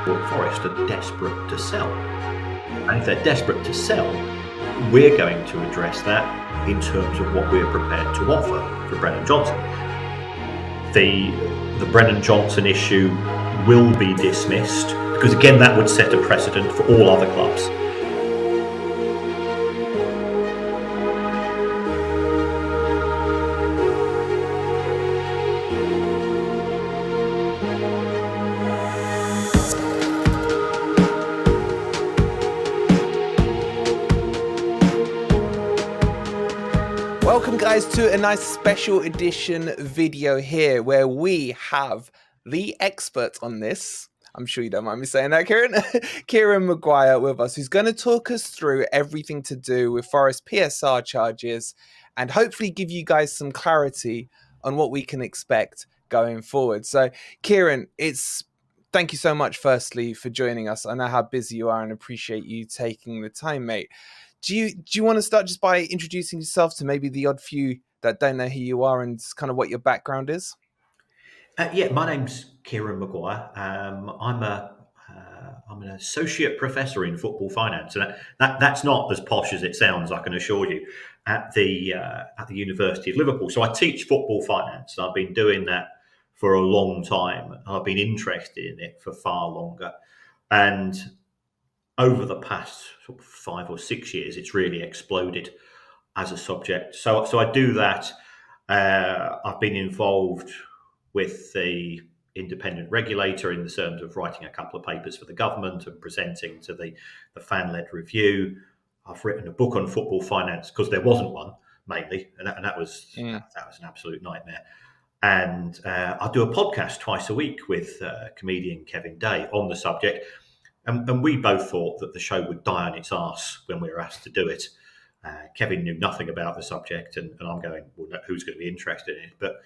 Forest are desperate to sell. And if they're desperate to sell, we're going to address that in terms of what we're prepared to offer for Brennan Johnson. The Brennan Johnson issue will be dismissed because, again, that would set a precedent for all other clubs. Welcome guys to a nice special edition video here where we have the expert on this. I'm sure you don't mind me saying that, Kieran. Kieran Maguire with us, who's going to talk us through everything to do with Forest PSR charges and hopefully give you guys some clarity on what we can expect going forward. So Kieran, thank you so much firstly for joining us. I know how busy you are and appreciate you taking the time, mate. Do you want to start just by introducing yourself to maybe the odd few that don't know who you are and kind of what your background is? Yeah, my name's Kieran Maguire. I'm an associate professor in football finance, and that's not as posh as it sounds, I can assure you, at the University of Liverpool. So I teach football finance, and I've been doing that for a long time. I've been interested in it for far longer, and over the past sort of 5 or 6 years, it's really exploded as a subject. So I do that. I've been involved with the independent regulator in the terms of writing a couple of papers for the government and presenting to the fan-led review. I've written a book on football finance because there wasn't one, mainly, and that was an absolute nightmare. And I do a podcast twice a week with comedian Kevin Day on the subject. And we both thought that the show would die on its arse when we were asked to do it. Kevin knew nothing about the subject, and I'm going, well, who's going to be interested in it? But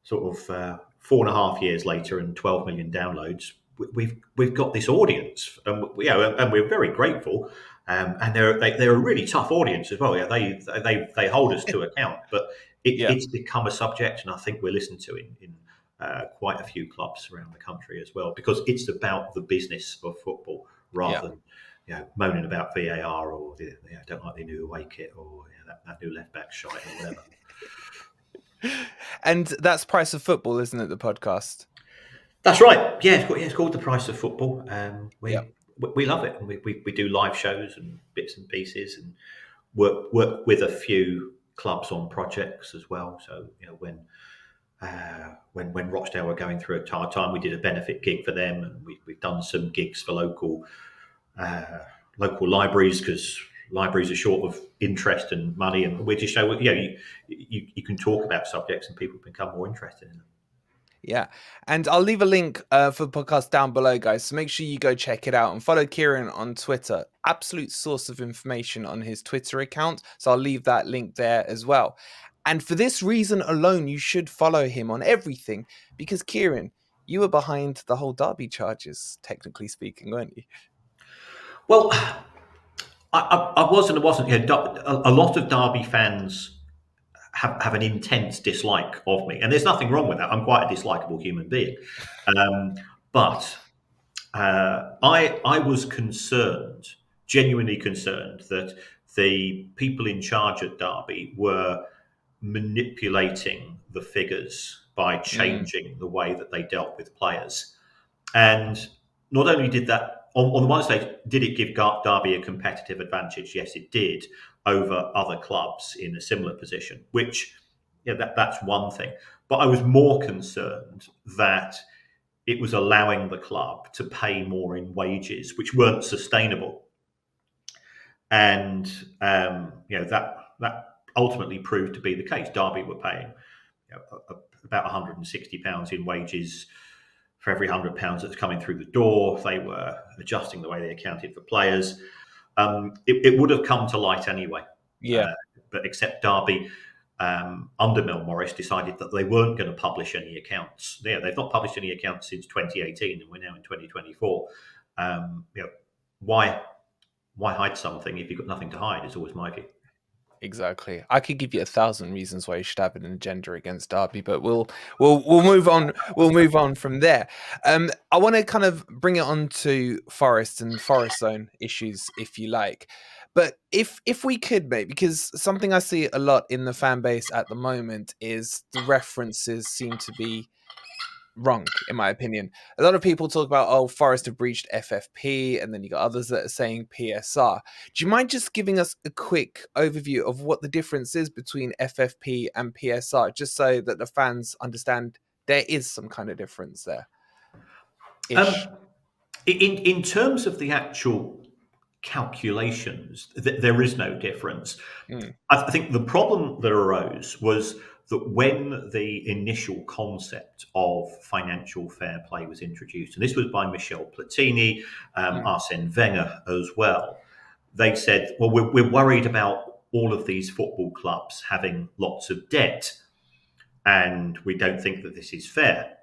sort of 4.5 years later and 12 million downloads, we've got this audience, and we're very grateful. And they're a really tough audience as well. Yeah, they hold us to account, but it's become a subject, and I think we're listened to in quite a few clubs around the country as well, because it's about the business of football rather than moaning about VAR or don't like the new away kit or that new left back shite or whatever. And that's Price of Football, isn't it? The podcast. That's right. Yeah, it's called The Price of Football. We love it, and we do live shows and bits and pieces, and work with a few clubs on projects as well. So when Rochdale were going through a hard time, we did a benefit gig for them, and we've done some gigs for local libraries, because libraries are short of interest and money, and we just show you can talk about subjects and people become more interested in them. Yeah, and I'll leave a link for the podcast down below, guys, so make sure you go check it out and follow Kieran on Twitter. Absolute source of information on his Twitter account, so I'll leave that link there as well. And for this reason alone, you should follow him on everything, because Kieran, you were behind the whole Derby charges, technically speaking, weren't you? Well, I was and I wasn't. A lot of Derby fans have an intense dislike of me, and there's nothing wrong with that. I'm quite a dislikable human being, but I was concerned, genuinely concerned, that the people in charge at Derby were manipulating the figures by changing the way that they dealt with players. And not only did that, on the one stage, did it give Derby a competitive advantage? Yes, it did, over other clubs in a similar position, which that's one thing. But I was more concerned that it was allowing the club to pay more in wages, which weren't sustainable. And that ultimately proved to be the case. Derby were paying about £160 in wages for every £100 that's coming through the door. They were adjusting the way they accounted for players. It would have come to light anyway. But except Derby, under Mel Morris, decided that they weren't going to publish any accounts. They've not published any accounts since 2018, and we're now in 2024. Why hide something if you've got nothing to hide? Is always my view. Exactly. I could give you 1,000 reasons why you should have an agenda against Derby, but we'll move on. We'll move on from there. I want to kind of bring it on to Forest and Forest Zone issues, if you like. But if we could, mate, because something I see a lot in the fan base at the moment is the references seem to be wrong, in my opinion. A lot of people talk about, oh, Forest have breached FFP, and then you got others that are saying PSR. Do you mind just giving us a quick overview of what the difference is between FFP and PSR, just so that the fans understand there is some kind of difference there? Ish. Um, in terms of the actual calculations, there is no difference. Mm, I think the problem that arose was that when the initial concept of financial fair play was introduced, and this was by Michel Platini, mm, Arsene Wenger as well, they said, well, we're worried about all of these football clubs having lots of debt, and we don't think that this is fair.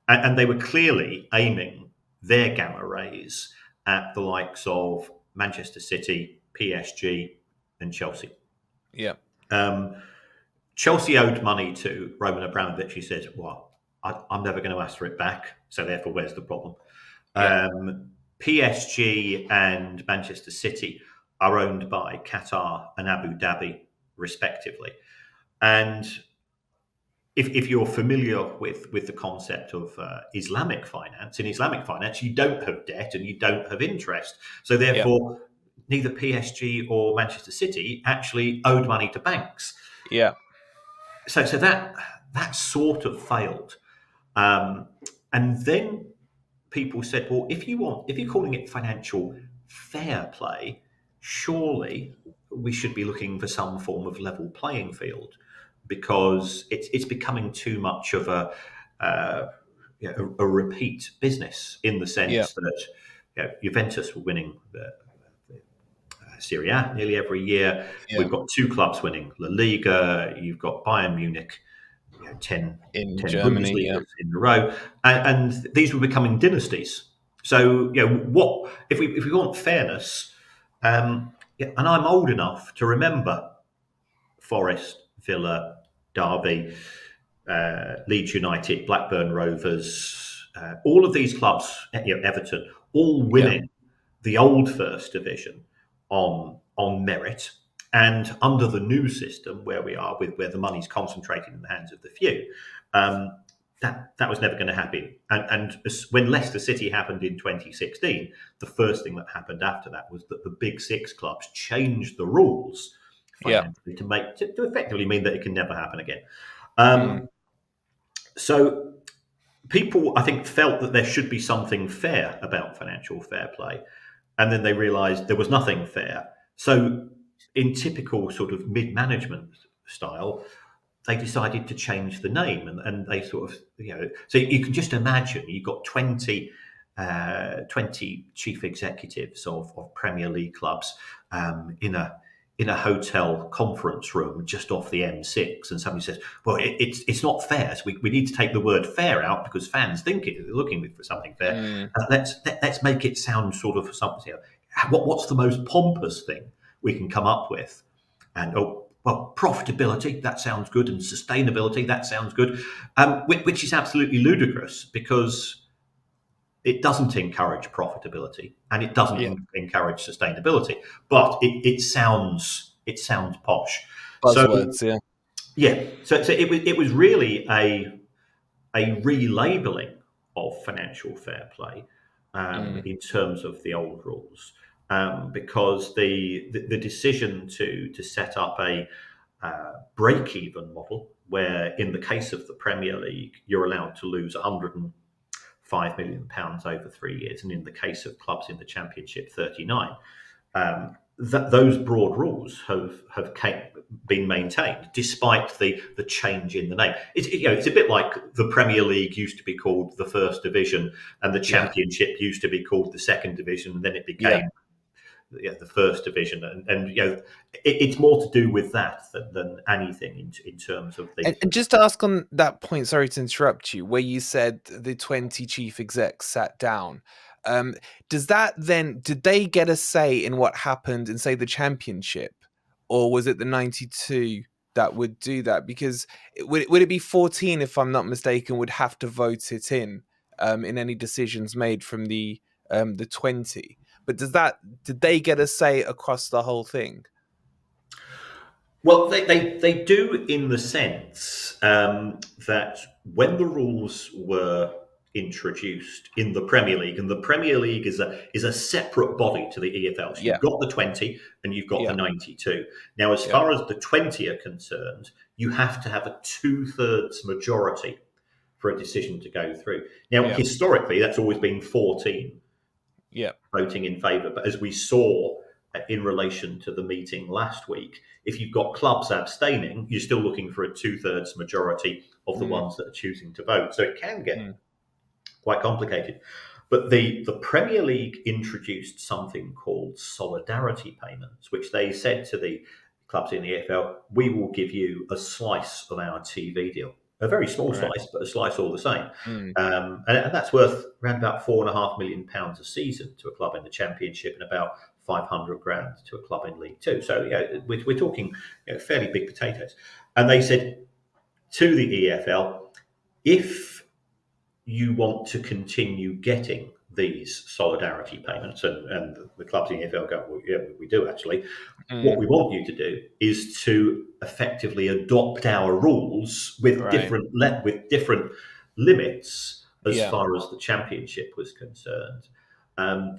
And they were clearly aiming their gamma rays at the likes of Manchester City, PSG, and Chelsea. yeah. Um, Chelsea owed money to Roman Abramovich. He said, well, I'm never going to ask for it back. So therefore, where's the problem? Yeah. PSG and Manchester City are owned by Qatar and Abu Dhabi, respectively. And if you're familiar with the concept of Islamic finance, in Islamic finance, you don't have debt and you don't have interest. So Yeah. therefore, neither PSG or Manchester City actually owed money to banks. Yeah. So that sort of failed. Um, and then people said, well, if you're calling it financial fair play, surely we should be looking for some form of level playing field, because it's becoming too much of uh, a repeat business, in the Yeah. sense that Juventus were winning the Serie A nearly every year. Yeah. We've got two clubs winning La Liga. You've got Bayern Munich, 10, In 10 Germany. Yeah. Bundesligas in a row, and these were becoming dynasties. So, what if we want fairness? And I'm old enough to remember Forest, Villa, Derby, Leeds United, Blackburn Rovers, all of these clubs, Everton, all Yeah. winning the old First Division on merit. And under the new system, where we are, with where the money's concentrated in the hands of the few, um, that was never going to happen. And when Leicester City happened in 2016, the first thing that happened after that was that the big six clubs changed the rules Yeah. financially to effectively mean that it can never happen again. Mm, So people, I think, felt that there should be something fair about financial fair play, and then they realised there was nothing fair. So, in typical sort of mid-management style, they decided to change the name, and they sort of, so you can just imagine you've got 20 chief executives of Premier League clubs in a hotel conference room just off the M6, and somebody says, well, it's not fair, so we need to take the word fair out because fans think they're looking for something fair. mm, Let's make it sound sort of something. What's the most pompous thing we can come up with? And well, profitability, that sounds good, and sustainability, that sounds good, which is absolutely ludicrous, because it doesn't encourage profitability and it doesn't yeah. encourage sustainability, but it sounds posh. So Buzzwords. Yeah. yeah, so it was really a relabeling of financial fair play, Mm, in terms of the old rules, because the decision to set up a break-even model, where in the case of the Premier League you're allowed to lose 105 million pounds over 3 years, and in the case of clubs in the Championship, 39. Those broad rules have been maintained despite the change in the name. It's a bit like the Premier League used to be called the First Division, and the yeah. Championship used to be called the Second Division, and then it Yeah. became the First Division. And it's more to do with that than anything in terms of the. And just to ask on that point, sorry to interrupt you, where you said the 20 chief execs sat down. Does that then, did they get a say in what happened in, say, the championship? or was it the 92 that would do that? Because would it be 14, if I'm not mistaken, would have to vote it in any decisions made from the 20? But did they get a say across the whole thing? Well, they do in the sense that when the rules were introduced in the Premier League, and the Premier League is a separate body to the EFL. So Yeah, you've got the 20 and you've got the yeah, 92. Now, as yeah, far as the 20 are concerned, you have to have a 2/3 majority for a decision to go through. Now, yeah, historically, that's always been 14 yeah. voting in favour. But as we saw in relation to the meeting last week, if you've got clubs abstaining, you're still looking for a 2/3 majority of the Mm, ones that are choosing to vote. So it can get mm, quite complicated. But the Premier League introduced something called solidarity payments, which they said to the clubs in the EFL, we will give you a slice of our TV deal. A very small right. slice, but a slice all the same. Mm, And that's worth around about £4.5 million a season to a club in the Championship and about 500 grand to a club in League Two. So we're talking fairly big potatoes. And they said to the EFL, if you want to continue getting these solidarity payments, and the clubs in the EFL go, well, yeah, we do actually. What mm, we want you to do is to effectively adopt our rules with right. different limits as Yeah. far as the championship was concerned.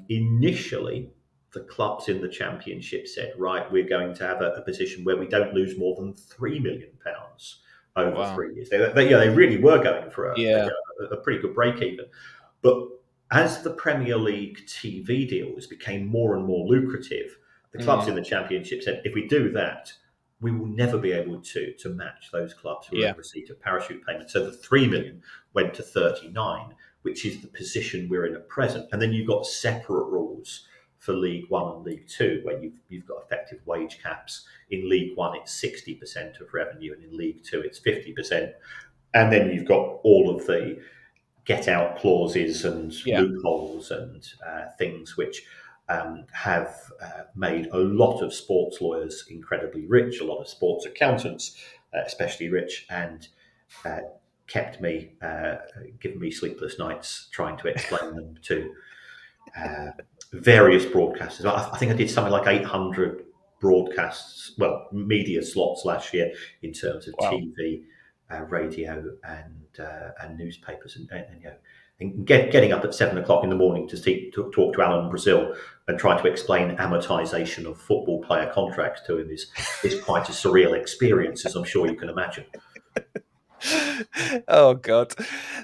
Initially, the clubs in the championship said, right, we're going to have a position where we don't lose more than £3 million over Wow. 3 years. They really were going for Yeah. a pretty good break even. But as the Premier League TV deals became more and more lucrative, the clubs Mm, in the Championship said, if we do that, we will never be able to match those clubs who are yeah. in receipt of parachute payments. So the 3 million went to 39, which is the position we're in at present. And then you've got separate rules for League One and League Two, where you've got effective wage caps. In League One, it's 60% of revenue, and in League Two, it's 50%. And then you've got all of the get out clauses and Yeah. loopholes and things which have made a lot of sports lawyers incredibly rich, a lot of sports accountants especially rich, and uh, kept me, given me sleepless nights trying to explain them to uh, various broadcasters. I think I did something like 800 broadcasts, well, media slots last year in terms of Wow. TV, radio, and newspapers, and getting up at 7 o'clock in the morning to talk to Alan Brazil and try to explain amortization of football player contracts to him is quite a surreal experience, as I'm sure you can imagine. Oh God.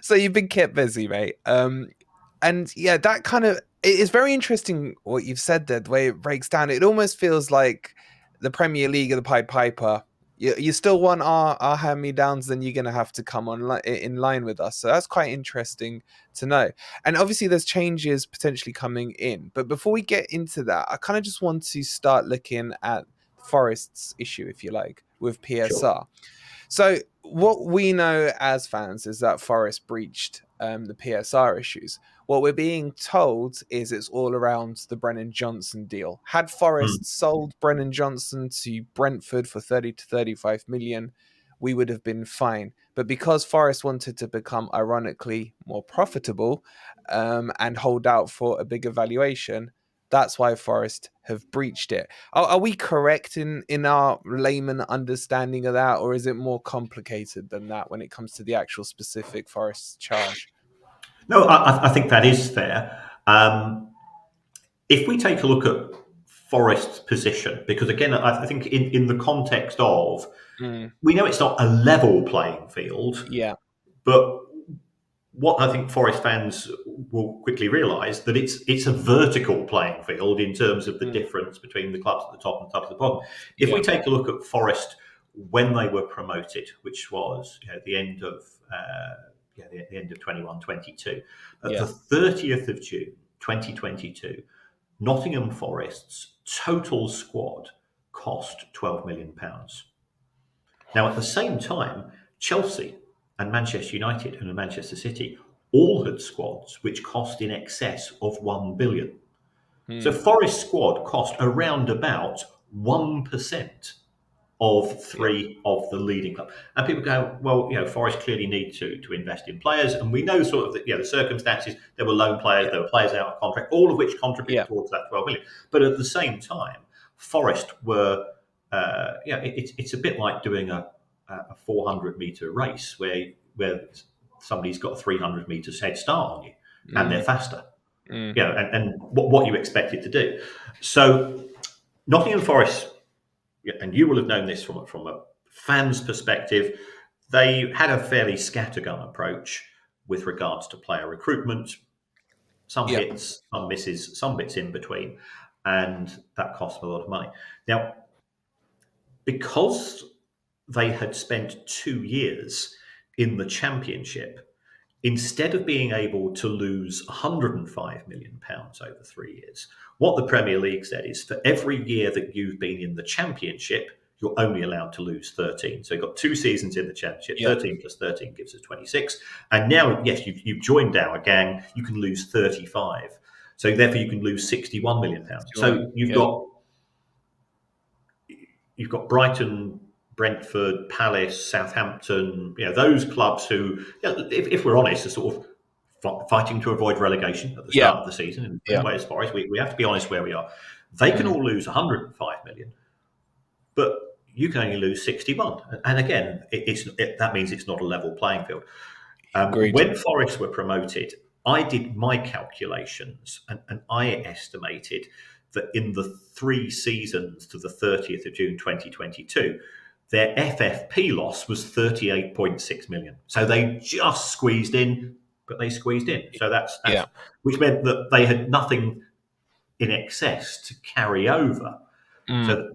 So you've been kept busy, mate. And yeah, that kind of it's very interesting what you've said there, the way it breaks down. It almost feels like the Premier League of the Pied Piper. You still want our hand me downs, then you're gonna have to come in line with us. So that's quite interesting to know. And obviously, there's changes potentially coming in. But before we get into that, I kind of just want to start looking at Forest's issue, if you like, with Sure. PSR. So what we know as fans is that Forest breached the PSR issues. What we're being told is it's all around the Brennan Johnson deal. Had Mm. Forest sold Brennan Johnson to Brentford for 30 to 35 million, we would have been fine. But because Forest wanted to become ironically more profitable and hold out for a bigger valuation, that's why Forest have breached it. Are we correct in our layman understanding of that, or is it more complicated than that when it comes to the actual specific Forest charge? No, I think that is fair. If we take a look at Forest's position, because again, I think in the context of, Mm, we know it's not a level playing field, yeah. but what I think Forest fans will quickly realise that it's a vertical playing field in terms of the Mm, difference between the clubs at the top and the clubs at the bottom. If we yeah. take a look at Forest when they were promoted, which was the end of the end of 21-22, at the Yeah. 30th of June 2022, Nottingham Forest's total squad cost £12 million. Now, at the same time, Chelsea and Manchester United and Manchester City all had squads which cost in excess of 1 billion. So Mm, Forest squad cost around about 1% of three of the leading clubs. And people go, well, Forest clearly need to invest in players, and we know sort of the circumstances. There were loan players, there were players out of contract, all of which contributed towards that 12 million. But at the same time, Forest were, it's a bit like doing a 400-meter race where somebody's got a 300 meters head start on you, and they're faster. And what you expected to do. So Nottingham Forest, and you will have known this from a fan's perspective, they had a fairly scattergun approach with regards to player recruitment. Some hits, some misses, some bits in between, and that cost them a lot of money. Now, because they had spent 2 years in the Championship, instead of being able to lose £105 million over 3 years, what the Premier League said is for every year that you've been in the Championship, you're only allowed to lose 13. So you've got 2 seasons in the Championship, 13 plus 13 gives us 26. And now, yes, you've joined our gang, you can lose 35. So therefore you can lose £61 million. So you've got Brighton, Brentford, Palace, Southampton, those clubs who, if we're honest, are sort of fighting to avoid relegation at the start of the season. In way as far as we have to be honest where we are. They can all lose 105 million, but you can only lose 61. And again, that means it's not a level playing field. When Forest were promoted, I did my calculations and I estimated that in the 3 seasons to the 30th of June 2022, their FFP loss was 38.6 million. So they just squeezed in, but they squeezed in. So that's which meant that they had nothing in excess to carry over. So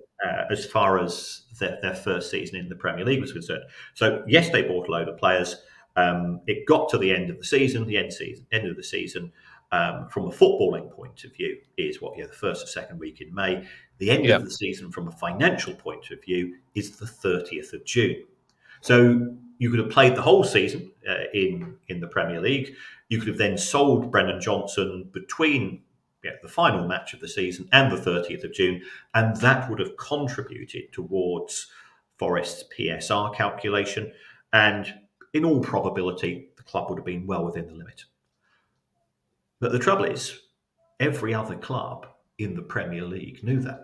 as far as their first season in the Premier League was concerned. So yes, they bought a load of players. It got to the end of the season, end of the season. From a footballing point of view, is the first or second week in May. The end of the season, from a financial point of view, is the 30th of June. So you could have played the whole season in the Premier League. You could have then sold Brennan Johnson between the final match of the season and the 30th of June, and that would have contributed towards Forest's PSR calculation. And in all probability, the club would have been well within the limit. But the trouble is, every other club in the Premier League knew that.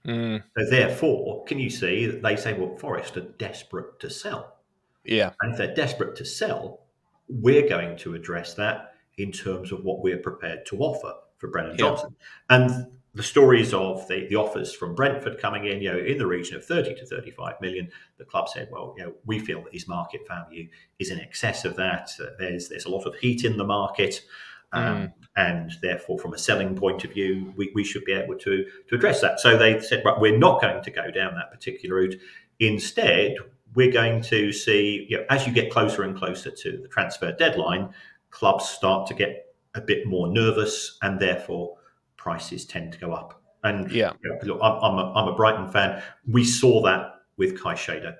So therefore, can you see that they say, well, Forest are desperate to sell. Yeah. And if they're desperate to sell, we're going to address that in terms of what we're prepared to offer for Brennan Johnson. And the stories of the offers from Brentford coming in the region of 30 to 35 million, the club said, well, we feel that his market value is in excess of that. There's a lot of heat in the market. And therefore, from a selling point of view, we should be able to address that. So they said, right, we're not going to go down that particular route. Instead, we're going to see, as you get closer and closer to the transfer deadline, clubs start to get a bit more nervous, and therefore prices tend to go up. And look, I'm a Brighton fan. We saw that with Caicedo.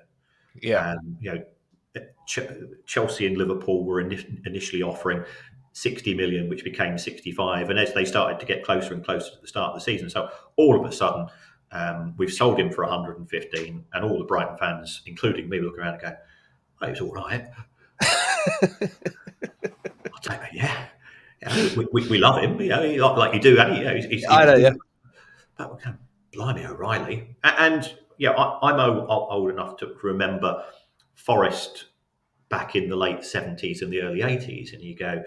Chelsea and Liverpool were initially offering 60 million, which became 65. And as they started to get closer and closer to the start of the season, so all of a sudden, we've sold him for 115, and all the Brighton fans, including me, look around and go, oh, it was all right. I'll take that, we love him, like you do. I know, But blimey, O'Reilly. And I'm old enough to remember Forest back in the late 70s and the early 80s, and you go,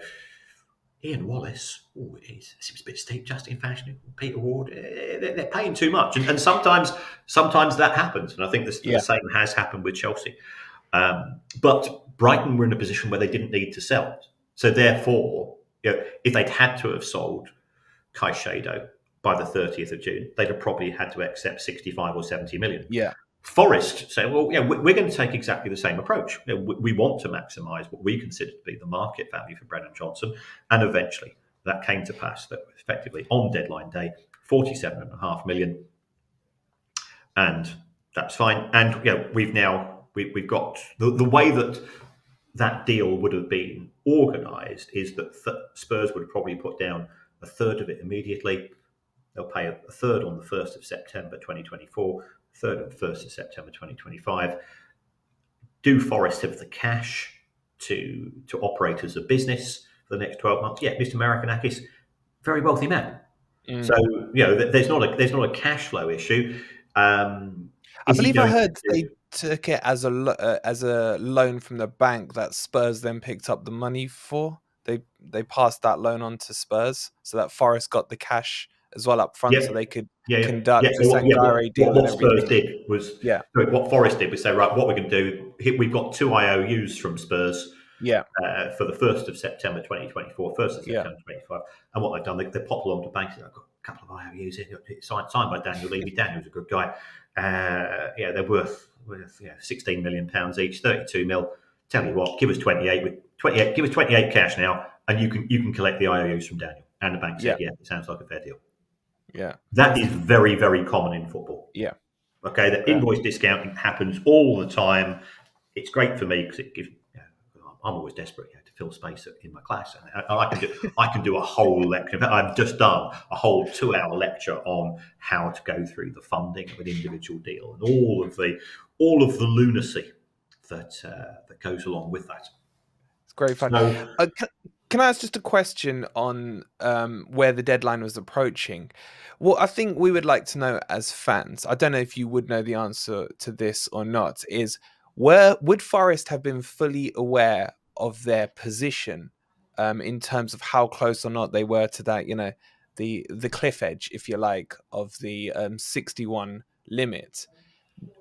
Ian Wallace, it seems a bit steep. Justin Fashanu, Peter Ward, they're paying too much, and sometimes that happens. And I think the same has happened with Chelsea. But Brighton were in a position where they didn't need to sell, so therefore, if they'd had to have sold Caicedo by the 30th of June, they'd have probably had to accept 65 or 70 million. Forest say, well, we're going to take exactly the same approach. We want to maximise what we consider to be the market value for Brennan Johnson, and eventually that came to pass. That effectively on deadline day, 47.5 million, and that's fine. And we've got the way that deal would have been organised is that Spurs would have probably put down a third of it immediately. They'll pay a third on the 1st of September 2024, 3rd and 1st of September 2025. Do Forest have the cash to operate as a business for the next 12 months? Yeah, Mr. Marinakis, very wealthy man. So there's not a cash flow issue. I believe I heard they took it as a loan from the bank that Spurs then picked up the money for. They passed that loan on to Spurs, so that Forest got the cash as well up front, so they could conduct the Sangare deal and everything. Spurs did was what Forest did was say, right, what we can do, we've got 2 IOUs from Spurs. For the 1st of September 2024, 1st of September 2025. And what they've done, they pop along to banks. I've got a couple of IOUs here, signed by Daniel Levy. Daniel's a good guy. They're worth 16 million pounds each, 32 mil. Tell you what, give us 28 cash now, and you can collect the IOUs from Daniel. And the bank said, it sounds like a fair deal. That is very, very common in football. Okay, the invoice discounting happens all the time. It's great for me because it gives. I'm always desperate to fill space in my class, and I can do a whole lecture. In fact, I've just done a whole 2-hour lecture on how to go through the funding of an individual deal and all of the lunacy that goes along with that. It's great fun. Can I ask just a question on where the deadline was approaching? What I think we would like to know as fans, I don't know if you would know the answer to this or not, is would Forest have been fully aware of their position in terms of how close or not they were to that, the cliff edge, if you like, of the 61 limit?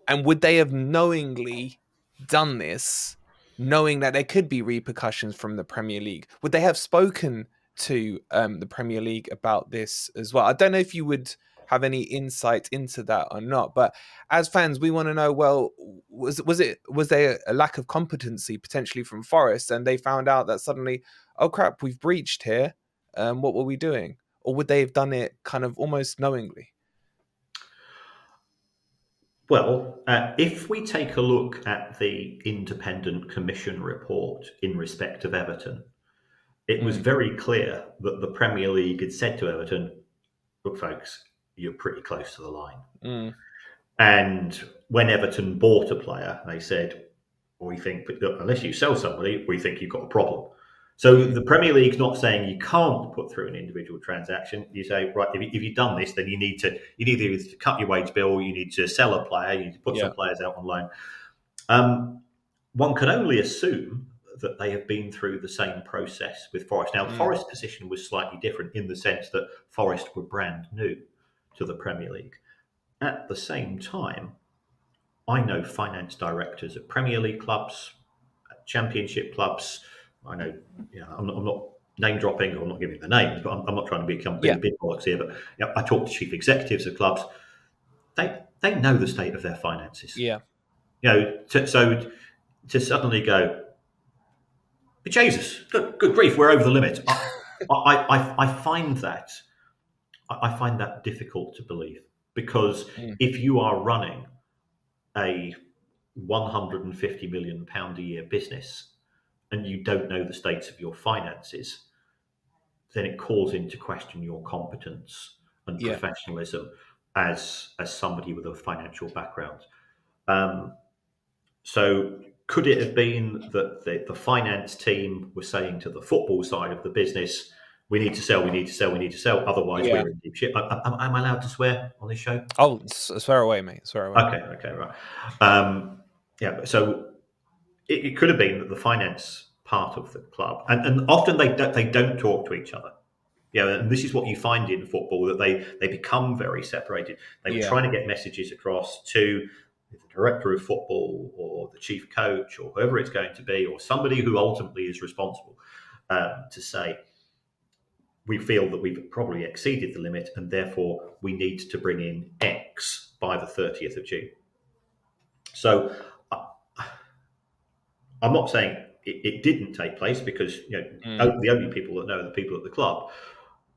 And would they have knowingly done this, knowing that there could be repercussions from the Premier League? Would they have spoken to the Premier League about this as well? I don't know if you would have any insight into that or not, but as fans, we want to know, well, was there a lack of competency potentially from Forest, and they found out that suddenly, oh crap, we've breached here, what were we doing? Or would they have done it kind of almost knowingly? Well, if we take a look at the independent commission report in respect of Everton, it was very clear that the Premier League had said to Everton, look, folks, you're pretty close to the line. And when Everton bought a player, they said, we think, unless you sell somebody, we think you've got a problem. So the Premier League's not saying you can't put through an individual transaction. You say, right, if you've done this, then you need either to cut your wage bill, you need to sell a player, you need to put some players out on loan. One can only assume that they have been through the same process with Forest. Now, Forest's position was slightly different in the sense that Forest were brand new to the Premier League. At the same time, I know finance directors at Premier League clubs, at Championship clubs. I know, I'm not name dropping, or I'm not giving the names, but I'm not trying to become big bollocks here. But I talk to chief executives of clubs. They know the state of their finances. So to suddenly go, but Jesus, good grief, we're over the limit. I find that difficult to believe, because if you are running a £150 million a year business and you don't know the states of your finances, then it calls into question your competence and professionalism as somebody with a financial background. So could it have been that the finance team was saying to the football side of the business, we need to sell, otherwise we're in deep shit? Am I allowed to swear on this show? Oh, swear away, mate. Swear away. Okay, right. So it could have been that the finance part of the club, and often they don't talk to each other. And this is what you find in football, that they become very separated. They were trying to get messages across to the director of football or the chief coach or whoever it's going to be, or somebody who ultimately is responsible, to say, we feel that we've probably exceeded the limit and therefore we need to bring in X by the 30th of June. So I'm not saying it didn't take place, because the only people that know are the people at the club.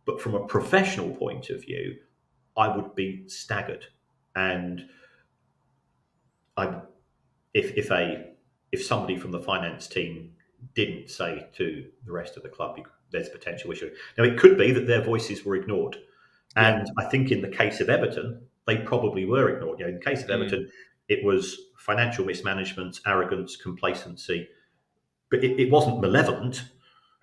But from a professional point of view, I would be staggered. And if somebody from the finance team didn't say to the rest of the club, there's potential issue. Now, it could be that their voices were ignored. And I think in the case of Everton, they probably were ignored. In the case of Mm. Everton, it was financial mismanagement, arrogance, complacency, but it wasn't malevolent.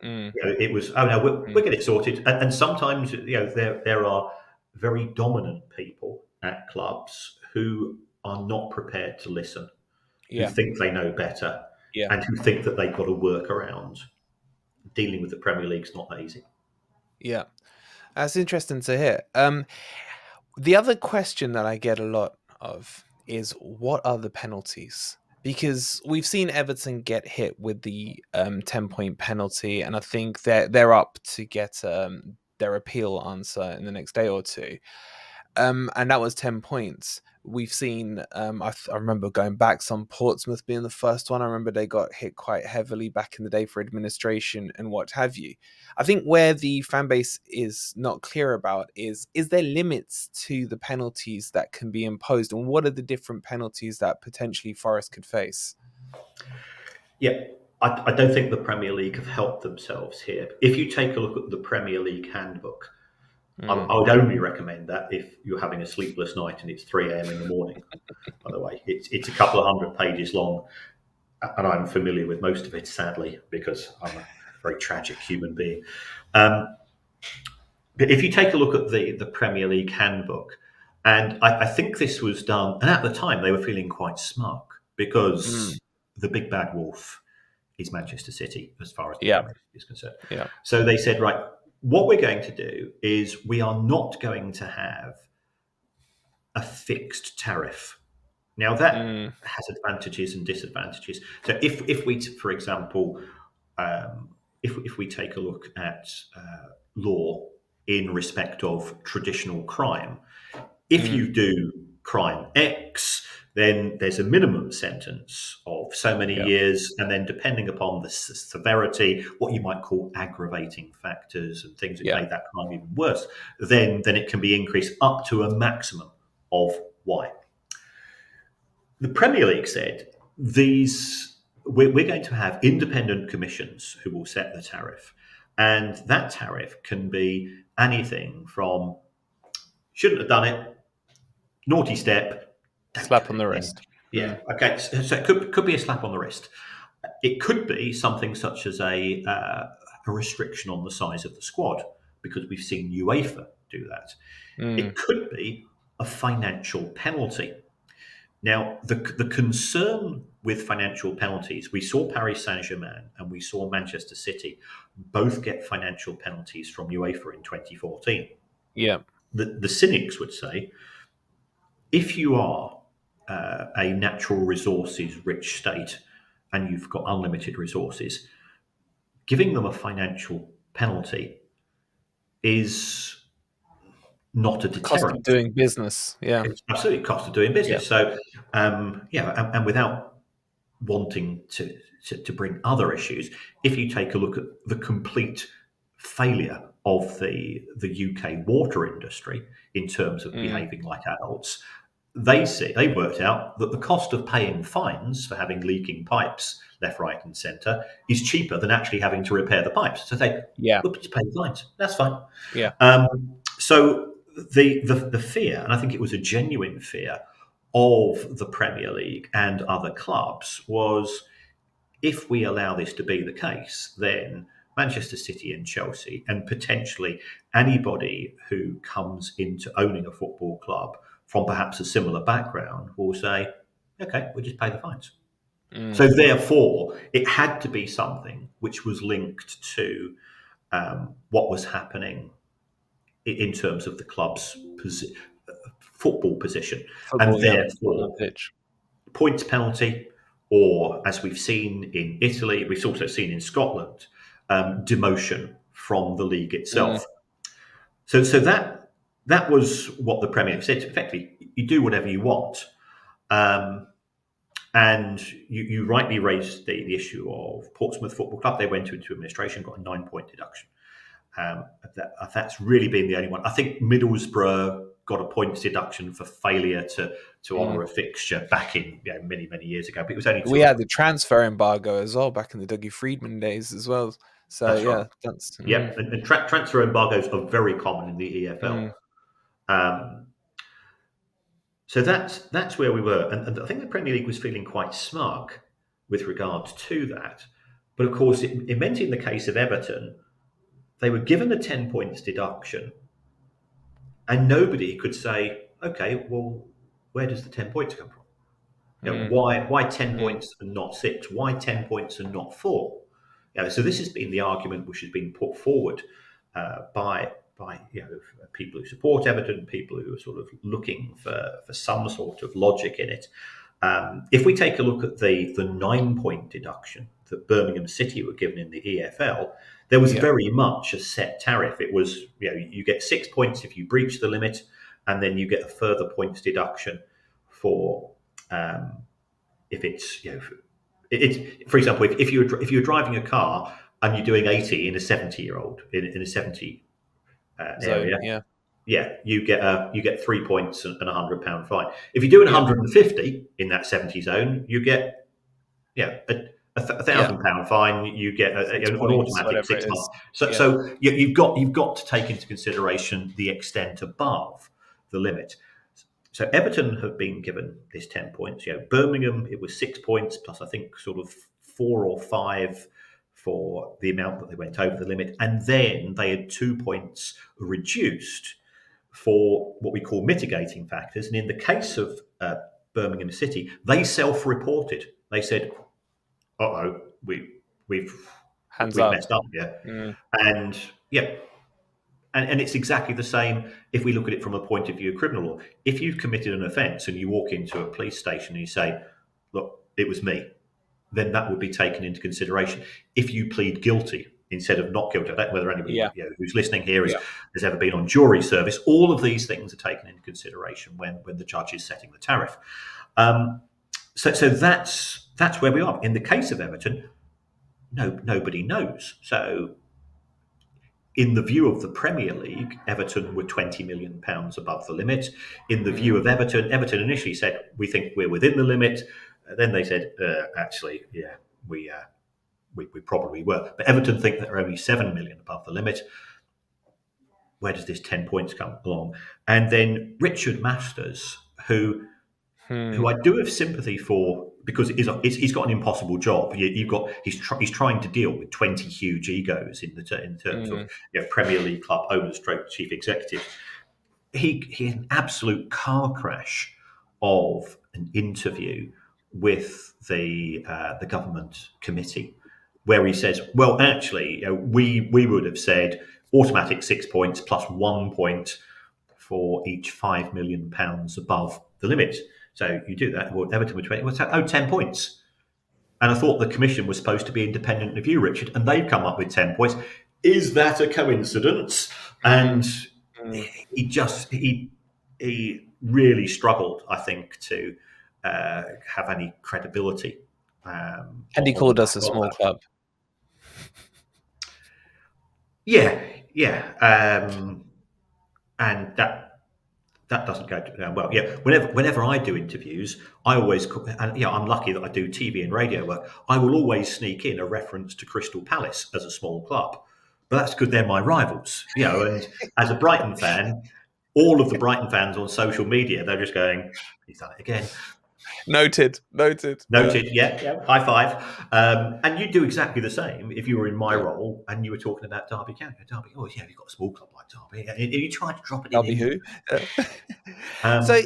Mm. It was, oh no, we'll Mm. get it sorted. And sometimes, there are very dominant people at clubs who are not prepared to listen, who Yeah. think they know better, Yeah. and who think that they've got to work around. Dealing with the Premier League's not that easy. Yeah. That's interesting to hear. The other question that I get a lot of is, what are the penalties? Because we've seen Everton get hit with the 10-point penalty, and I think they're up to get their appeal answer in the next day or two. And that was 10 points. We've seen, I remember going back, some Portsmouth being the first one. I remember they got hit quite heavily back in the day for administration and what have you. I think where the fan base is not clear about is there limits to the penalties that can be imposed, and what are the different penalties that potentially Forest could face? Yeah, I don't think the Premier League have helped themselves here. If you take a look at the Premier League handbook, I would only recommend that if you're having a sleepless night and it's 3 a.m. in the morning. By the way, it's a couple of hundred pages long, and I'm familiar with most of it, sadly, because I'm a very tragic human being. But if you take a look at the Premier League handbook, and I think this was done, and at the time they were feeling quite smug Mm. because the big bad wolf is Manchester City as far as the Yeah. Premier League is concerned. Yeah. So they said, right, what we're going to do is we are not going to have a fixed tariff. Now that Mm. has advantages and disadvantages. So if we, for example, if we take a look at law in respect of traditional crime, if Mm. you do crime X, then there's a minimum sentence of so many Yeah. years, and then depending upon the severity, what you might call aggravating factors and things that Yeah. made that crime even worse, then it can be increased up to a maximum of Y. The Premier League said we're going to have independent commissions who will set the tariff, and that tariff can be anything from shouldn't have done it, naughty step, don't do Slap on it the again. wrist. Yeah, Mm. okay. So it could be a slap on the wrist. It could be something such as a restriction on the size of the squad, because we've seen UEFA do that. Mm. It could be a financial penalty. Now, the concern with financial penalties, we saw Paris Saint-Germain and we saw Manchester City both get financial penalties from UEFA in 2014. Yeah. The cynics would say, if you are a natural resources rich state and you've got unlimited resources, giving them a financial penalty is not a The cost of deterrent. doing business. Yeah. It's absolutely cost of doing Yeah. business. So, and without wanting to bring other issues, if you take a look at the complete failure of the UK water industry in terms of Mm. behaving like adults, they worked out that the cost of paying fines for having leaking pipes left, right, and centre is cheaper than actually having to repair the pipes. So Yeah. we'll just pay the fines. That's fine. Yeah. So the fear, and I think it was a genuine fear of the Premier League and other clubs, was if we allow this to be the case, then Manchester City and Chelsea, and potentially anybody who comes into owning a football club from perhaps a similar background, will say, okay, we'll just pay the fines. Mm. So therefore, it had to be something which was linked to what was happening in terms of the club's football position, and Football, yeah. On the therefore pitch. points penalty, or as we've seen in Italy, we've also seen in Scotland, demotion from the league Mm. itself. So that was what the Premier League said. Effectively, you do whatever you want. And you rightly raised the issue of Portsmouth Football Club. They went into administration, got a 9-point deduction. That's really been the only one. I think Middlesbrough got a points deduction for failure to honour a fixture back in many, many years ago. But it was only We two. had the transfer embargo as well back in the Dougie Friedman days as well. So That's right. yeah, that's Yeah, and transfer embargoes are very common in the EFL. mm. Um, So that's where we were, and I think the Premier League was feeling quite smug with regards to that. But of course, it meant in the case of Everton, they were given a 10 points deduction, and nobody could say, okay, well, where does the 10 points come from? You know, Mm, why 10 mm, points and not six? Why 10 points and not four? You know, so this has been the argument which has been put forward by people who support Everton, people who are sort of looking for some sort of logic in it. If we take a look at the 9 point deduction that Birmingham City were given in the EFL, there was yeah. very much a set tariff. It was, you get 6 points if you breach the limit, and then you get a further points deduction for if it's, it's, for example, if you're driving a car and you're doing 80 in a 70-year-old in a 70 Zone. area, Yeah. yeah, you get 3 points and £100 fine. If you're doing Yeah. 150 in that 70 zone, you get a Yeah. £1,000 fine. You get Six an points, automatic whatever it 6 months. is. So Yeah. you've got to take into consideration the extent above the limit. So Everton have been given this 10 points. Birmingham, it was 6 points plus I think sort of 4 or 5 for the amount that they went over the limit, and then they had 2 points reduced for what we call mitigating factors. And in the case of Birmingham City, they self-reported. They said, "Uh oh, we've Hands we've up. messed up here," Mm, and yeah, and it's exactly the same if we look at it from a point of view of criminal law. If you've committed an offence and you walk into a police station and you say, "Look, it was me," then that would be taken into consideration. If you plead guilty instead of not guilty, I don't know whether anybody yeah. who's listening here Yeah. has ever been on jury service. All of these things are taken into consideration when the judge is setting the tariff. Um, so that's where we are. In the case of Everton, nobody knows. So in the view of the Premier League, Everton were £20 million above the limit. In the view Mm, of Everton, Everton initially said, "We think we're within the limit." Then they said, "Actually, yeah, we probably were." But Everton think that they're only 7 million above the limit. Where does this 10 points come along? And then Richard Masters, who mm, I do have sympathy for because he's got an impossible job. He's trying to deal with 20 huge egos in terms of mm, Premier League club owners, stroke chief executives. He had an absolute car crash of an interview with the government committee where he says, "Well, actually, we would have said automatic 6 points plus 1 point for each £5 million above the limit." So you do that. Well, Everton were 20. What's that? Oh, 10 points. And I thought the commission was supposed to be independent of you, Richard, and they've come up with 10 points. Is that a coincidence? mm, And mm. he really struggled, I think, to have any credibility And he on the called back us a of small that. club. Yeah, yeah, and that doesn't go down well. Yeah, whenever I do interviews, I always and I'm lucky that I do TV and radio work. I will always sneak in a reference to Crystal Palace as a small club, but that's because they're my rivals. And as a Brighton fan, all of the Brighton fans on social media, they're just going, "He's done it again." Noted. Noted. Yeah. Noted. Yeah, yeah. High five. And you'd do exactly the same if you were in my Yeah. role and you were talking about Derby County. Derby, oh yeah, you've got a small club like Derby, and you try to drop it That'll be in. who. Yeah. So Um,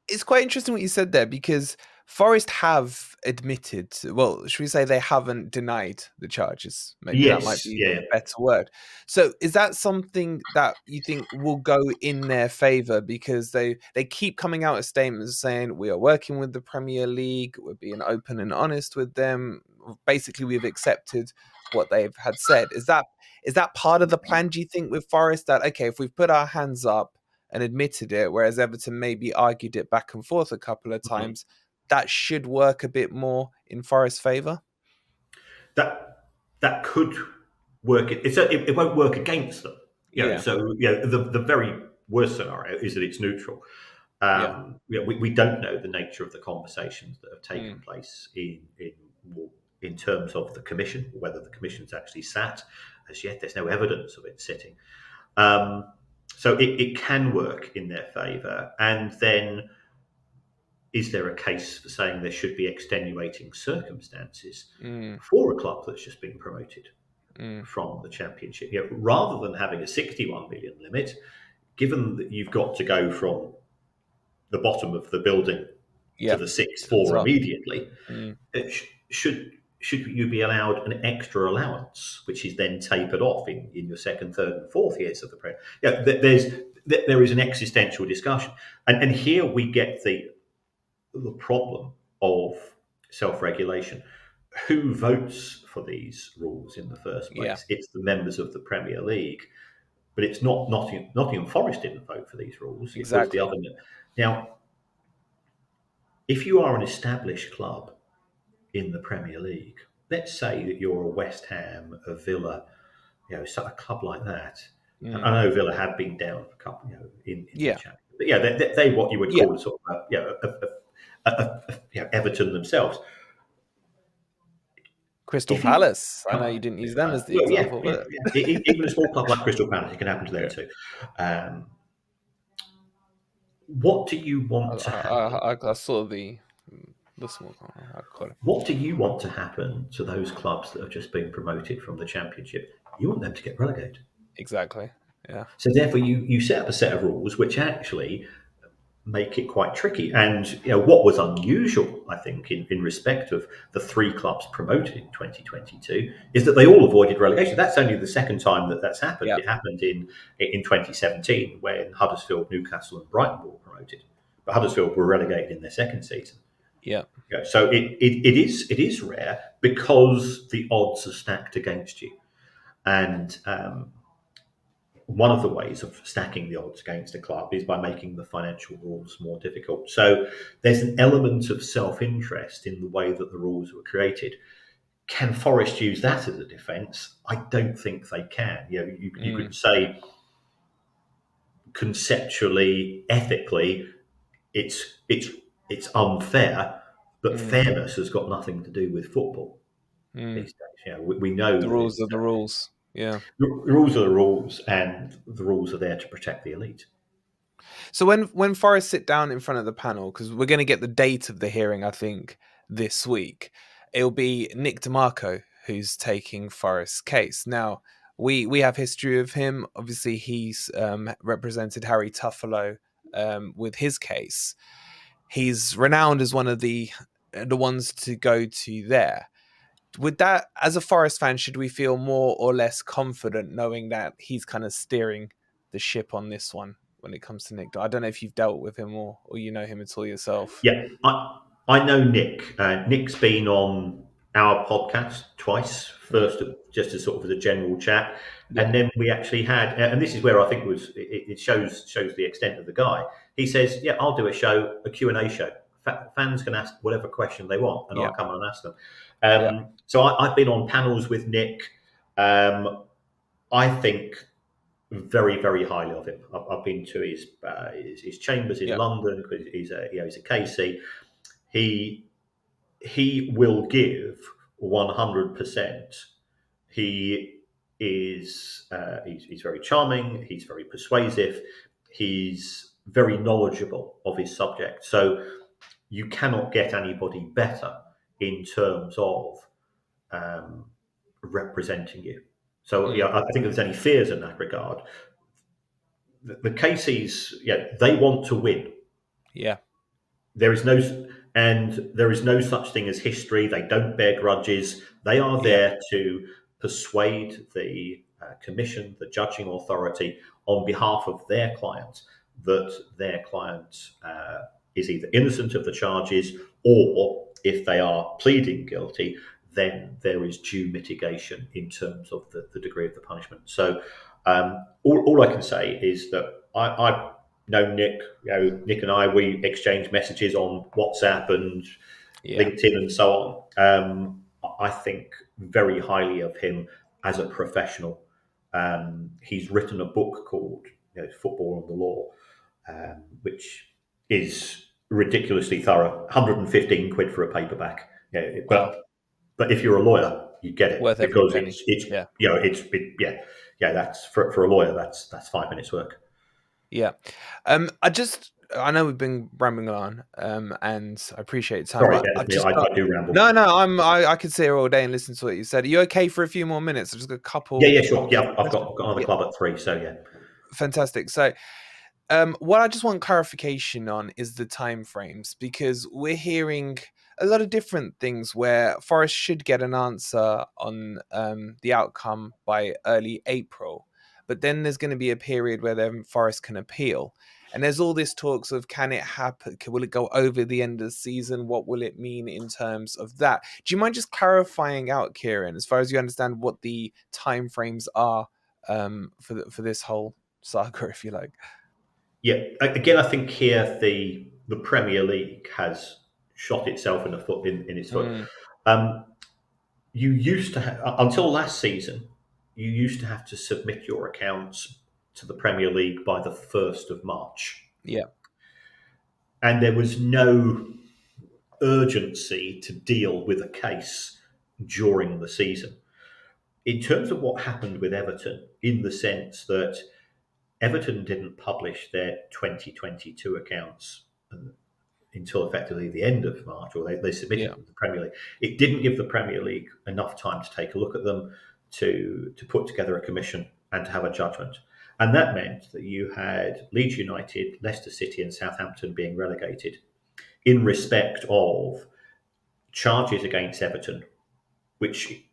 it's quite interesting what you said there because Forest have admitted, well, should we say they haven't denied the charges? Maybe that might yes, be yeah. the better word. So is that something that you think will go in their favour because they keep coming out with statements saying we are working with the Premier League, we're being open and honest with them. Basically, we've accepted what they've had said. Is that part of the plan? Do you think with Forest that okay, if we've put our hands up and admitted it, whereas Everton maybe argued it back and forth a couple of Mhm. times, that should work a bit more in Forest's favour? That that could work. It won't work against them. Yeah, So the very worst scenario is that it's neutral. yeah. We don't know the nature of the conversations that have taken Mm, place in terms of the commission, whether the commission's actually sat as yet. There's no evidence of it sitting. Um, so it can work in their favour, and then is there a case for saying there should be extenuating circumstances Mm, for a club that's just been promoted mm, from the Championship? Rather than having a 61 million limit, given that you've got to go from the bottom of the building to yeah, the sixth to the floor top. immediately, Mm, should you be allowed an extra allowance, which is then tapered off in your second, third, and fourth years of the Premier? There is an existential discussion, and here we get the problem of self-regulation. Who votes for these rules in the first yeah, place? It's the members of the Premier League, but it's not Nottingham Forest didn't vote for these rules. It was the exactly. other. Now, if you are an established club in the Premier League, let's say that you're a West Ham, a Villa, a club like that. And Mm, I know Villa have been down a couple, in the yeah, Championship, but yeah, they what you would yeah. call sort of, Everton themselves. Crystal If you Palace. I know you didn't use them as the well, yeah, example, yeah, but yeah. Even a small club like Crystal Palace, it can happen to them yeah. too. Um, what do you want to happen? I saw the small corner. I caught it. What do you want to happen to those clubs that have just been promoted from the Championship? You want them to get relegated. Exactly. Yeah. So therefore, you set up a set of rules which actually make it quite tricky. And what was unusual, I think, in respect of the three clubs promoted in 2022, is that they all avoided relegation. That's only the second time that that's happened. Yeah. It happened in 2017 when Huddersfield, Newcastle, and Brighton were promoted, but Huddersfield were relegated in their second season. Yeah. So it is rare because the odds are stacked against you, and one of the ways of stacking the odds against a club is by making the financial rules more difficult. So there's an element of self-interest in the way that the rules were created. Can Forest use that as a defence? I don't think they can. You Mm, could say conceptually, ethically, it's unfair, but mm, fairness has got nothing to do with football mm. these days. We know The that rules are the rules. Yeah. the rules are the rules, and the rules are there to protect the elite. So when Forest sit down in front of the panel, because we're going to get the date of the hearing, I think this week, it'll be Nick DeMarco who's taking Forest's case. Now we have history of him. Obviously, he's represented Harry Tuffalo with his case. He's renowned as one of the ones to go to there. Would that, as a Forest fan, should we feel more or less confident knowing that he's kind of steering the ship on this one when it comes to Nick? I don't know if you've dealt with him or you know him at all yourself. Yeah, I know Nick. Nick's been on our podcast twice. Mm, First, just as sort of as a general chat, yeah, and then we actually had, and this is where I think it shows the extent of the guy. He says, "Yeah, I'll do a Q&A show. Fans can ask whatever question they want, and yeah, I'll come on and ask them." yeah, So I've been on panels with Nick. I think very, very highly of him. I've been to his chambers in yeah, London because he's a KC. He will give 100%. He is he's very charming. He's very persuasive. He's very knowledgeable of his subject. So you cannot get anybody better in terms of um, representing you. So mm, I think if there's any fears in that regard, the KCs, they want to win. yeah, There is no such thing as history. They don't bear grudges. They are yeah, there to persuade the commission, the judging authority, on behalf of their client, that their client is either innocent of the charges, or if they are pleading guilty, then there is due mitigation in terms of the degree of the punishment. So all I can say is that I know Nick. Nick and I, we exchange messages on WhatsApp and yeah. LinkedIn and so on. I think very highly of him as a professional. He's written a book called Football and the Law, which is ridiculously thorough. 115 quid for a paperback. Wow, But if you're a lawyer, you get it worth every because penny. it's Yeah, yeah. That's for a lawyer. That's 5 minutes work. yeah. I just I know we've been rambling on, and I appreciate time, Sorry, but I've yeah, just I got. do ramble. No, I could sit here all day and listen to what you said. Are you okay for a few more minutes? I've just got a couple. Yeah, sure. Yeah, I've Questions. got another Yeah, club at 3, so yeah. fantastic. So, what I just want clarification on is the timeframes, because we're hearing a lot of different things where Forest should get an answer on the outcome by early April, but then there's going to be a period where then Forest can appeal. And there's all this talks of, can it happen? Will it go over the end of the season? What will it mean in terms of that? Do you mind just clarifying out, Kieran, as far as you understand what the timeframes are for this whole saga, if you like? Yeah, again, I think here the Premier League has shot itself in the foot in its foot. Mm, You used to until last season, you used to have to submit your accounts to the Premier League by the 1st of March, yeah, and there was no urgency to deal with a case during the season. In terms of what happened with Everton, in the sense that Everton didn't publish their 2022 accounts until effectively the end of March, or they submitted yeah, them to the Premier League. It didn't give the Premier League enough time to take a look at them, to put together a commission and to have a judgment. And that meant that you had Leeds United, Leicester City, and Southampton being relegated in respect of charges against Everton, which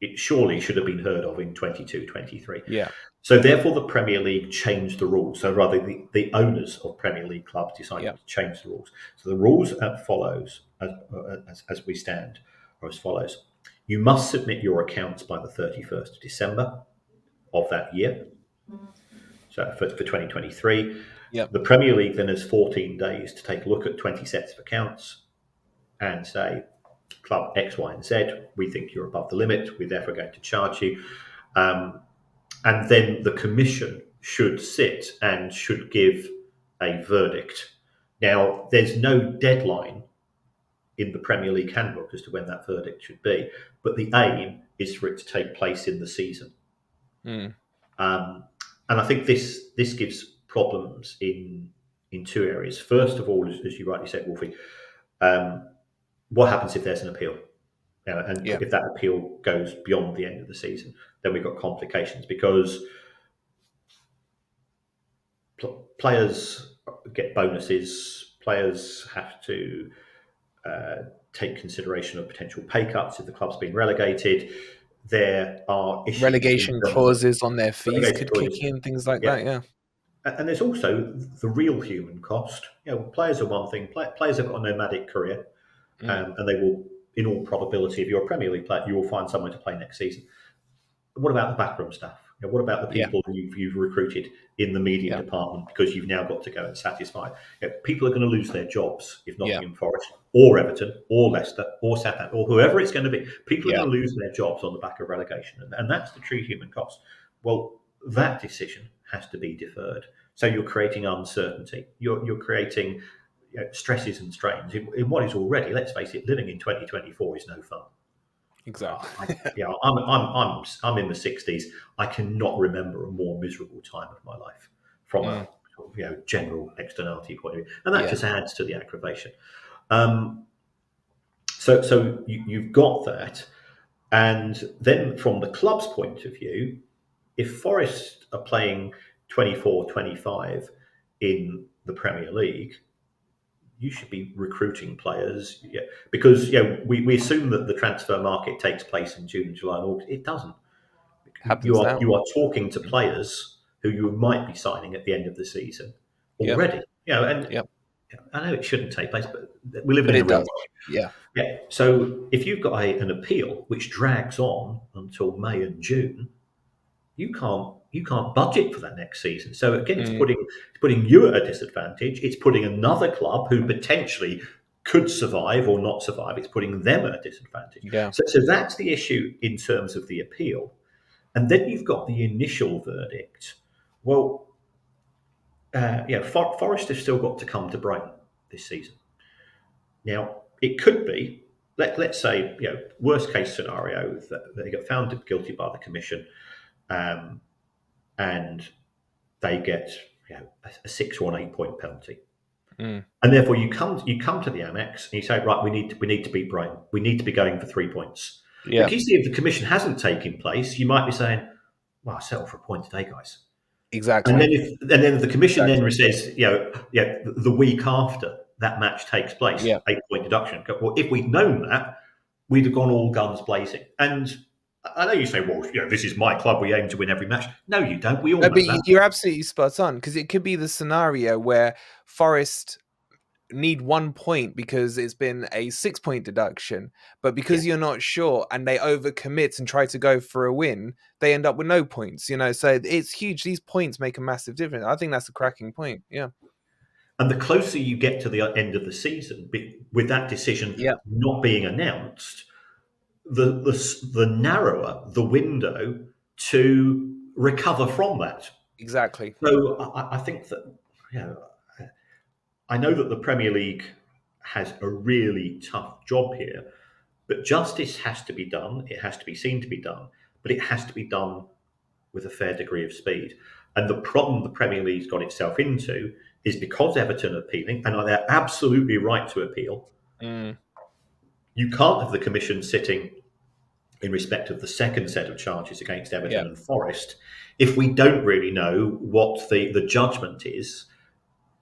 it surely should have been heard of in 22-23. yeah, So therefore, the Premier League changed the rules. So rather, the owners of Premier League clubs decided yeah. to change the rules. So the rules follows, as we stand, are as follows. You must submit your accounts by the 31st of December of that year. So for 2023, Yep. the Premier League then has 14 days to take a look at 20 sets of accounts and say, club X, Y, and Z, we think you're above the limit. We're therefore going to charge you. And then the commission should sit and should give a verdict. Now, there's no deadline in the Premier League handbook as to when that verdict should be, but the aim is for it to take place in the season. Mm. And I think this gives problems in 2 areas. First of all, as you rightly said, Wolfie, what happens if there's an appeal? And Yeah. if that appeal goes beyond the end of the season, then we've got complications, because players get bonuses, players have to take consideration of potential pay cuts if the club's been relegated. There are issues in Relegation terms of clauses on their fees relegation could kick clauses. in, things like Yeah. that. Yeah. And there's also the real human cost. Players are one thing. Players have got a nomadic career, Mm. and they will, in all probability, if you're a Premier League player, you will find somewhere to play next season. What about the backroom staff? What about the Yeah. people you've recruited in the media Yeah. department, because you've now got to go and satisfy? People are going to lose their jobs if Yeah. Nottingham Forest or Everton or Leicester or Southampton or whoever it's going to be. People are Yeah. going to lose their jobs on the back of relegation, and that's the true human cost. Well, that decision has to be deferred. So you're creating uncertainty. You're creating stresses and strains in what is already, let's face it, living in 2024 is no fun. Exactly. I'm in the 60s. I cannot remember a more miserable time of my life from a general externality point of view, and that Yeah. just adds to the aggravation. So you've got that, and then from the club's point of view, if Forest are playing 24-25 in the Premier League, you should be recruiting players, because we assume that the transfer market takes place in June, July, and August. It doesn't. Happens now. You are talking to players who you might be signing at the end of the season Yep. already. And Yep. I know it shouldn't take place, but we're living But in it the real does. world. Yeah. Yeah. So if you've got an appeal which drags on until May and June, you can't budget for that next season. So again, it's Mm. putting you at a disadvantage. It's putting another club who potentially could survive or not survive. It's putting them at a disadvantage. Yeah. So that's the issue in terms of the appeal. And then you've got the initial verdict. Well, Forest have still got to come to Brighton this season. Now, it could be, let's say, worst case scenario, that they get found guilty by the commission, and they get a 6 or an 8 point penalty. Mm. And therefore, you come to the Amex and you say, right, we need to beat Brighton. We need to be going for 3 points. Yeah, But you see, if the commission hasn't taken place, you might be saying, well, I settle for a point today, guys. And exactly. then if the commission then Exactly. says, the week after that match takes place, Yeah. 8 point deduction. Well, if we'd known that, we'd have gone all guns blazing. And I know you say, well, this is my club. We aim to win every match. No, you don't. We all No, know but that. you're absolutely spot on, because it could be the scenario where Forest need 1 point because it's been a 6 point deduction, but Yeah. because you're not sure and they overcommit and try to go for a win, they end up with no points. So it's huge. These points make a massive difference. I think that's a cracking point. Yeah. And the closer you get to the end of the season, with that decision Yeah. not being announced, the narrower the window to recover from that. Exactly. So I think that, you know, I know that the Premier League has a really tough job here, but justice has to be done. It has to be seen to be done, but it has to be done with a fair degree of speed. And the problem the Premier League's got itself into is because Everton are appealing, and they're absolutely right to appeal. Mm. You can't have the Commission sitting in respect of the second set of charges against Yeah. Everton and Forest if we don't really know what the judgment is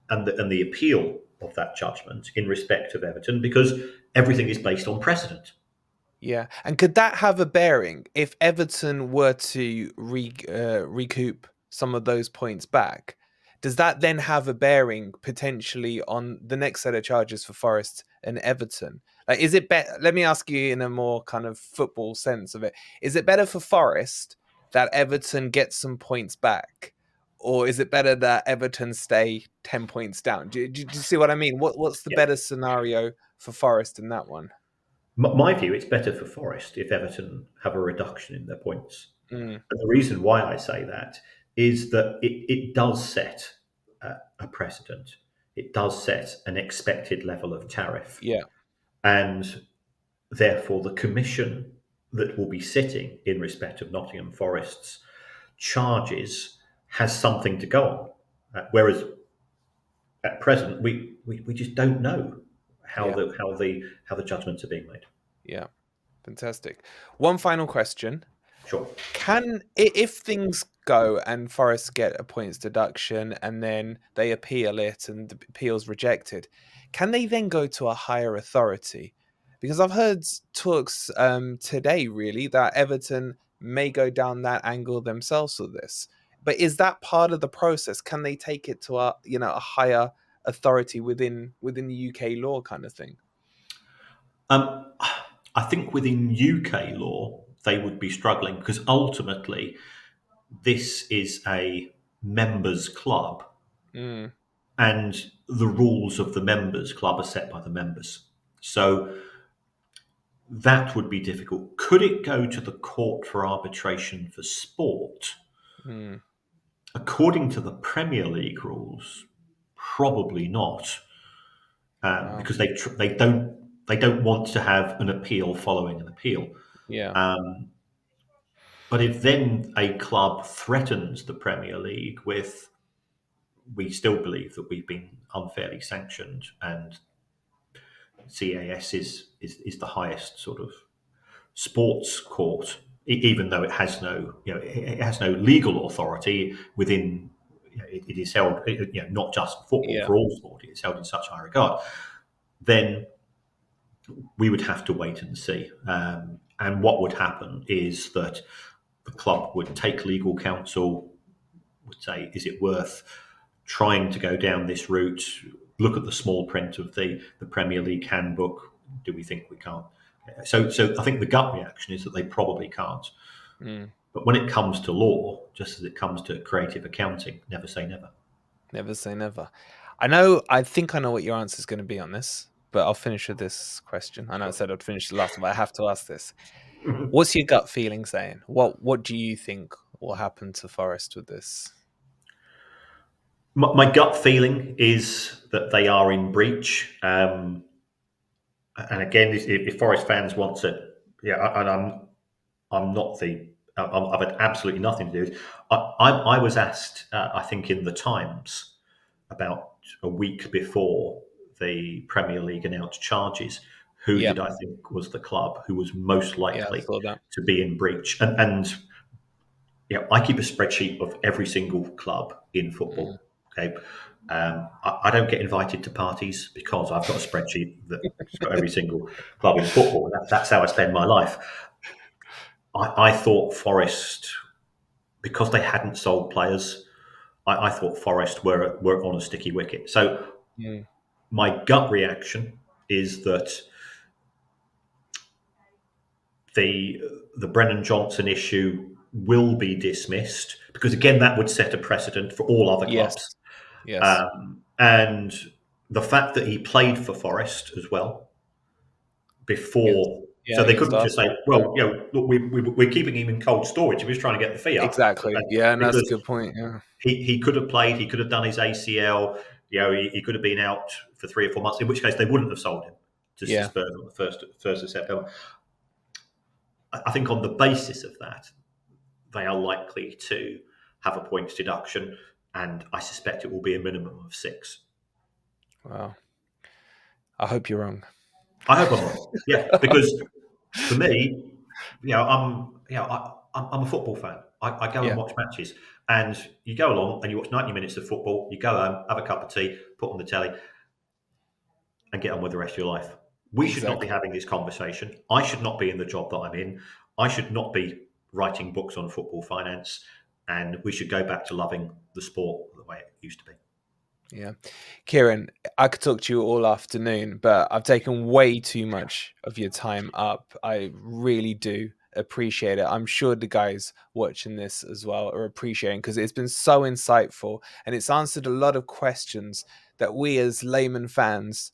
and the appeal of that judgment in respect of Everton, because everything is based on precedent. Yeah. And could that have a bearing if Everton were to recoup some of those points back? Does that then have a bearing potentially on the next set of charges for Forest and Everton? Like, is it better? Let me ask you in a more kind of football sense of it. Is it better for Forest that Everton gets some points back? Or is it better that Everton stay 10 points down? Do you see what I mean? What's the Yeah. better scenario for Forest in that one? My view, it's better for Forest if Everton have a reduction in their points. Mm, And the reason why I say that is that it does set a precedent. It does set an expected level of tariff. yeah. And therefore, the commission that will be sitting in respect of Nottingham Forest's charges has something to go on. Whereas at present, we just don't know how Yeah. the judgments are being made. Yeah. Fantastic. One final question. Sure. If things go and Forest get a points deduction and then they appeal it and the appeal's rejected, can they then go to a higher authority? Because I've heard talks today really that Everton may go down that angle themselves with this. But is that part of the process? Can they take it to a higher authority within the UK law kind of thing? Um, I think within UK law, they would be struggling because ultimately this is a members club Mm, and the rules of the members club are set by the members. So that would be difficult. Could it go to the court for arbitration for sport? mm, According to the Premier League rules, probably not, wow. because they don't want to have an appeal following an appeal. Yeah. Um, but if then a club threatens the Premier League with, we still believe that we've been unfairly sanctioned, and CAS is the highest sort of sports court, even though it has no legal authority within. It is held, not just football, Yeah. for all sport. It is held in such high regard. Then we would have to wait and see. And what would happen is that the club would take legal counsel, would say, is it worth trying to go down this route? Look at the small print of the Premier League handbook. Do we think we can't? So I think the gut reaction is that they probably can't. Mm. But when it comes to law, just as it comes to creative accounting, never say never. Never say never. I think I know what your answer is going to be on this, but I'll finish with this question. I know I Sure. said I'd finish the last one, but I have to ask this. What's your gut feeling saying? What do you think will happen to Forest with this? My gut feeling is that they are in breach. And again, if Forest fans want to, and I'm not the, I've had absolutely nothing to do with it. I was asked, I think, in the Times about a week before the Premier League announced charges, who Yeah. did I think was the club who was most Yeah. I likely saw that. to be in breach? And I keep a spreadsheet of every single club in football. Okay, I don't get invited to parties because I've got a spreadsheet that's got every single club in football. That's how I spend my life. I thought Forest, because they hadn't sold players, I thought Forest were on a sticky wicket. So Mm. my gut reaction is that the Brennan Johnson issue will be dismissed because, again, that would set a precedent for all other Yes. clubs. Yes. And the fact that he played for Forest as well Yes. before, so Yeah. they Against couldn't just say, Arsenal. well, look, we're keeping him in cold storage. He was trying to get the fee up. Exactly. Yeah. And that's a Because good point. Yeah. he could have played, he could have done his ACL, he could have been out for 3 or 4 months, in which case they wouldn't have sold him to Yeah. Spurs on the 1st of September. I think on the basis of that, they are likely to have a points deduction, and I suspect it will be a minimum of 6. Wow. I hope you're wrong. I hope I'm wrong. Yeah, because for me, I'm a football fan. I go and Yeah. watch matches, and you go along and you watch 90 minutes of football. You go home, have a cup of tea, put on the telly, and get on with the rest of your life. We should not be Exactly. having this conversation. I should not be in the job that I'm in. I should not be writing books on football finance, and we should go back to loving the sport the way it used to be. Yeah. Kieran, I could talk to you all afternoon, but I've taken way too much of your time up. I really do appreciate it. I'm sure the guys watching this as well are appreciating because it's been so insightful and it's answered a lot of questions that we as layman fans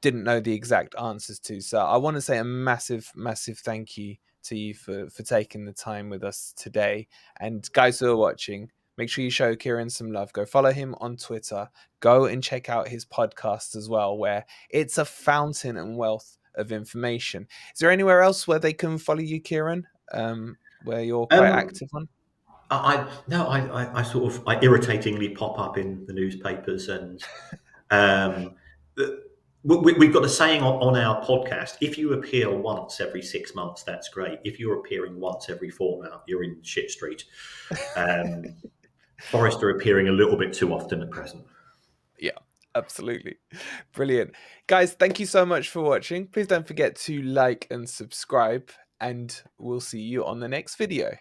didn't know the exact answers to. So I want to say a massive, massive thank you to you for taking the time with us today. And guys who are watching, make sure you show Kieran some love. Go follow him on Twitter. Go and check out his podcast as well, where it's a fountain and wealth of information. Is there anywhere else where they can follow you, Kieran? Where you're quite Um, active on? I sort of I irritatingly pop up in the newspapers, and um, we've got a saying on our podcast: if you appear once every 6 months, that's great. If you're appearing once every fortnight, you're in shit street. Um, Forest are appearing a little bit too often at present. Yeah, absolutely. Brilliant. Guys, thank you so much for watching. Please don't forget to like and subscribe, and we'll see you on the next video.